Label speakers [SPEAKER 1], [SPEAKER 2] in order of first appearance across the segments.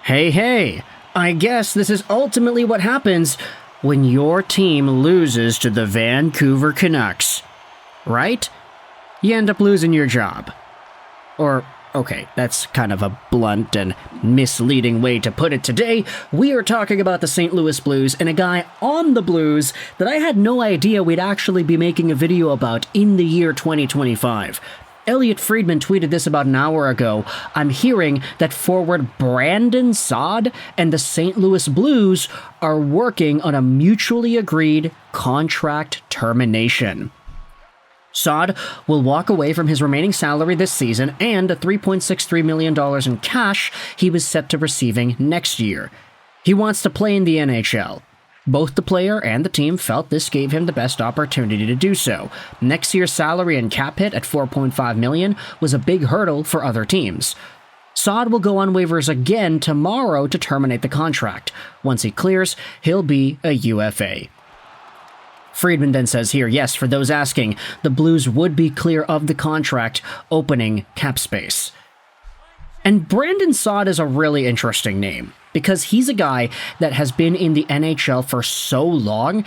[SPEAKER 1] Hey, I guess this is ultimately what happens when your team loses to the Vancouver Canucks. Right? You end up losing your job. Or, okay, that's kind of a blunt and misleading way to put it. Today, we are talking about the St. Louis Blues and a guy on the Blues that I had no idea we'd actually be making a video about in the year 2025. Elliotte Friedman tweeted this about an hour ago. I'm hearing that forward Brandon Saad and the St. Louis Blues are working on a mutually agreed contract termination. Saad will walk away from his remaining salary this season and the $3.63 million in cash he was set to receiving next year. He wants to play in the NHL. Both the player and the team felt this gave him the best opportunity to do so. Next year's salary and cap hit at $4.5 million was a big hurdle for other teams. Saad will go on waivers again tomorrow to terminate the contract. Once he clears, he'll be a UFA. Friedman then says here, yes, for those asking, the Blues would be clear of the contract, opening cap space. And Brandon Saad is a really interesting name, because he's a guy that has been in the NHL for so long,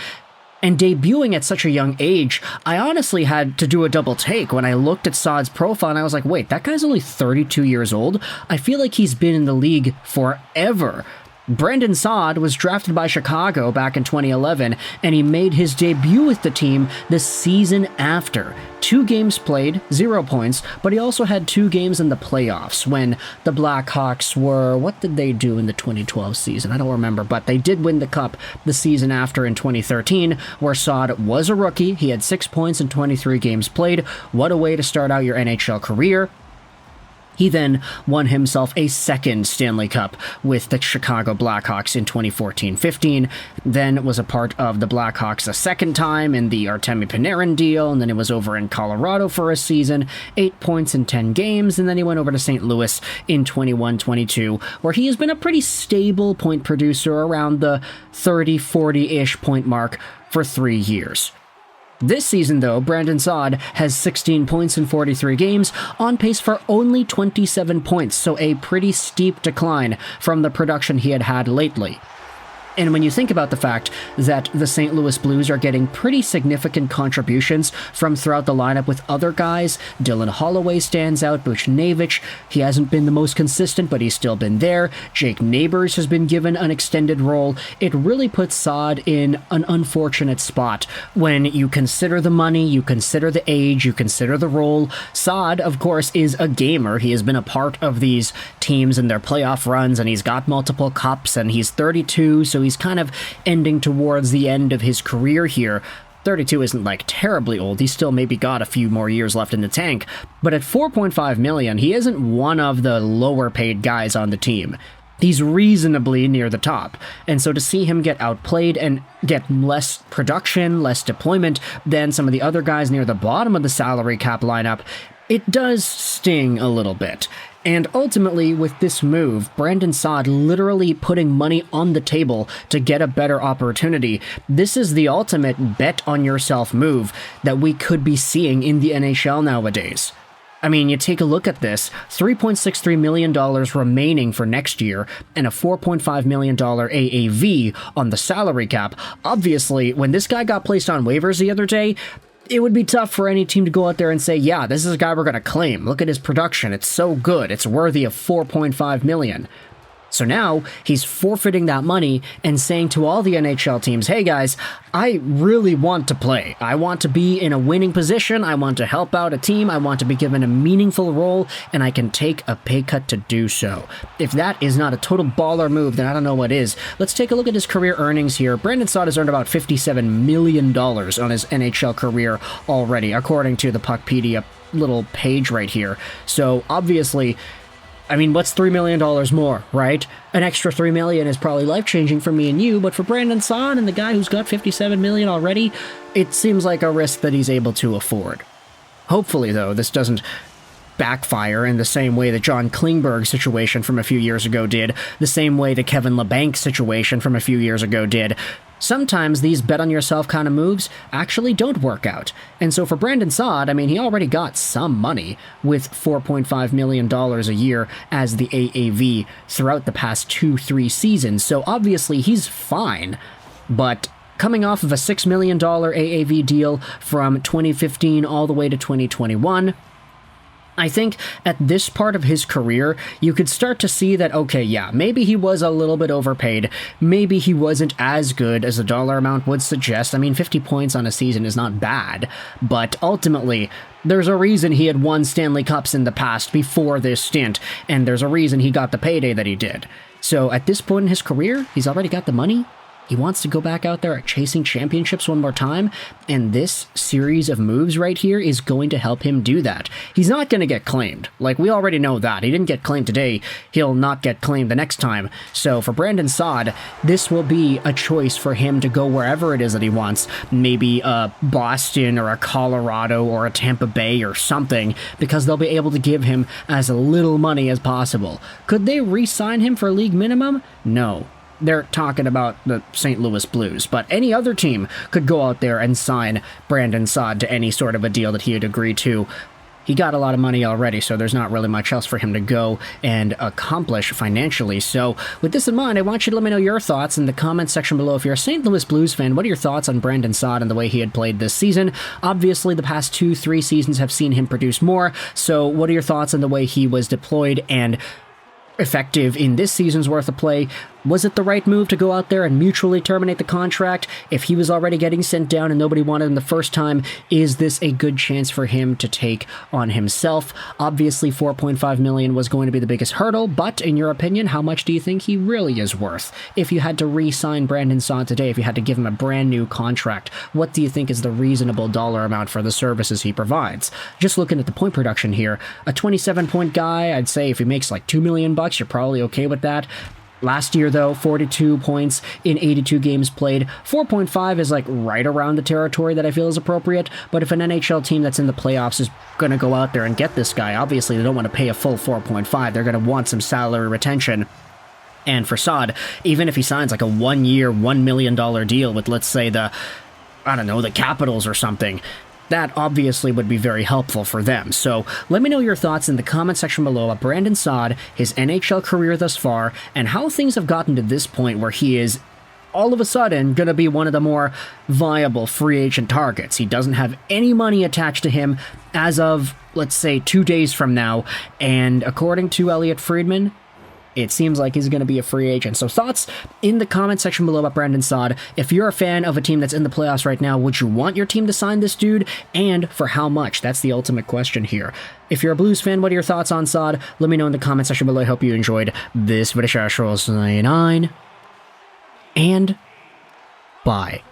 [SPEAKER 1] and debuting at such a young age, I honestly had to do a double take when I looked at Saad's profile and I was like, wait, that guy's only 32 years old? I feel like he's been in the league forever. Brandon Saad was drafted by Chicago back in 2011, and he made his debut with the team the season after. 2 games played, 0 points, but he also had 2 games in the playoffs when the Blackhawks were... What did they do in the 2012 season? I don't remember, but they did win the Cup the season after in 2013, where Saad was a rookie. He had 6 points in 23 games played. What a way to start out your NHL career. He then won himself a second Stanley Cup with the Chicago Blackhawks in 2014-15, then was a part of the Blackhawks a second time in the Artemi Panarin deal, and then he was over in Colorado for a season, 8 points in 10 games, and then he went over to St. Louis in 21-22, where he has been a pretty stable point producer around the 30-40-ish point mark for 3 years. This season, though, Brandon Saad has 16 points in 43 games, on pace for only 27 points, so a pretty steep decline from the production he had had lately. And when you think about the fact that the St. Louis Blues are getting pretty significant contributions from throughout the lineup with other guys, Dylan Holloway stands out, Buchnevich, he hasn't been the most consistent, but he's still been there, Jake Neighbors has been given an extended role, it really puts Saad in an unfortunate spot. When you consider the money, you consider the age, you consider the role, Saad, of course, is a gamer. He has been a part of these teams and their playoff runs, and he's got multiple cups, and he's 32, so he's kind of ending towards the end of his career here. 32 isn't like terribly old. He's still maybe got a few more years left in the tank. But at $4.5 million, he isn't one of the lower paid guys on the team. He's reasonably near the top. And so to see him get outplayed and get less production, less deployment than some of the other guys near the bottom of the salary cap lineup, it does sting a little bit. And ultimately, with this move, Brandon Saad literally putting money on the table to get a better opportunity. This is the ultimate bet-on-yourself move that we could be seeing in the NHL nowadays. I mean, you take a look at this, $3.63 million remaining for next year, and a $4.5 million AAV on the salary cap. Obviously, when this guy got placed on waivers the other day, it would be tough for any team to go out there and say, yeah, this is a guy we're going to claim. Look at his production. It's so good. It's worthy of $4.5 million. So now he's forfeiting that money and saying to all the NHL teams, hey guys, I really want to play. I want to be in a winning position. I want to help out a team. I want to be given a meaningful role, and I can take a pay cut to do so. If that is not a total baller move, then I don't know what is. Let's take a look at his career earnings here. Brandon Saad has earned about $57 million on his NHL career already, according to the Puckpedia little page right here. So obviously, I mean, what's $3 million more, right? An extra $3 million is probably life-changing for me and you, but for Brandon Saad and the guy who's got $57 million already, it seems like a risk that he's able to afford. Hopefully, though, this doesn't backfire in the same way that John Klingberg's situation from a few years ago did, the same way the Kevin Labanc situation from a few years ago did. Sometimes these bet-on-yourself kind of moves actually don't work out. And so for Brandon Saad, I mean, he already got some money with $4.5 million a year as the AAV throughout the past 2-3 seasons, so obviously he's fine. But coming off of a $6 million AAV deal from 2015 all the way to 2021, I think at this part of his career, you could start to see that, okay, yeah, maybe he was a little bit overpaid. Maybe he wasn't as good as the dollar amount would suggest. I mean, 50 points on a season is not bad, but ultimately, there's a reason he had won Stanley Cups in the past before this stint, and there's a reason he got the payday that he did. So at this point in his career, he's already got the money. He wants to go back out there chasing championships one more time, and this series of moves right here is going to help him do that. He's not going to get claimed. Like, we already know that. He didn't get claimed today. He'll not get claimed the next time. So for Brandon Saad, this will be a choice for him to go wherever it is that he wants. Maybe a Boston or a Colorado or a Tampa Bay or something, because they'll be able to give him as little money as possible. Could they re-sign him for league minimum? No. They're talking about the St. Louis Blues, but any other team could go out there and sign Brandon Saad to any sort of a deal that he had agreed to. He got a lot of money already, so there's not really much else for him to go and accomplish financially. So with this in mind, I want you to let me know your thoughts in the comments section below. If you're a St. Louis Blues fan, what are your thoughts on Brandon Saad and the way he had played this season? Obviously, the past 2-3 seasons have seen him produce more, so what are your thoughts on the way he was deployed and effective in this season's worth of play? Was it the right move to go out there and mutually terminate the contract? If he was already getting sent down and nobody wanted him the first time, is this a good chance for him to take on himself? Obviously, $4.5 million was going to be the biggest hurdle, but in your opinion, how much do you think he really is worth? If you had to re-sign Brandon Saad today, if you had to give him a brand new contract, what do you think is the reasonable dollar amount for the services he provides? Just looking at the point production here, a 27-point guy, I'd say if he makes like $2 million, you're probably okay with that. Last year, though, 42 points in 82 games played. 4.5 is like right around the territory that I feel is appropriate, but if an NHL team that's in the playoffs is going to go out there and get this guy, obviously they don't want to pay a full 4.5. They're going to want some salary retention. And for Saad, even if he signs like a 1-year, $1 million deal with, let's say, the Capitals or something, that obviously would be very helpful for them. So let me know your thoughts in the comment section below about Brandon Saad, his NHL career thus far, and how things have gotten to this point where he is all of a sudden going to be one of the more viable free agent targets. He doesn't have any money attached to him as of, let's say, 2 days from now, and according to Elliot Friedman, it seems like he's going to be a free agent. So thoughts in the comment section below about Brandon Saad. If you're a fan of a team that's in the playoffs right now, would you want your team to sign this dude? And for how much? That's the ultimate question here. If you're a Blues fan, what are your thoughts on Saad? Let me know in the comment section below. I hope you enjoyed this video. And bye.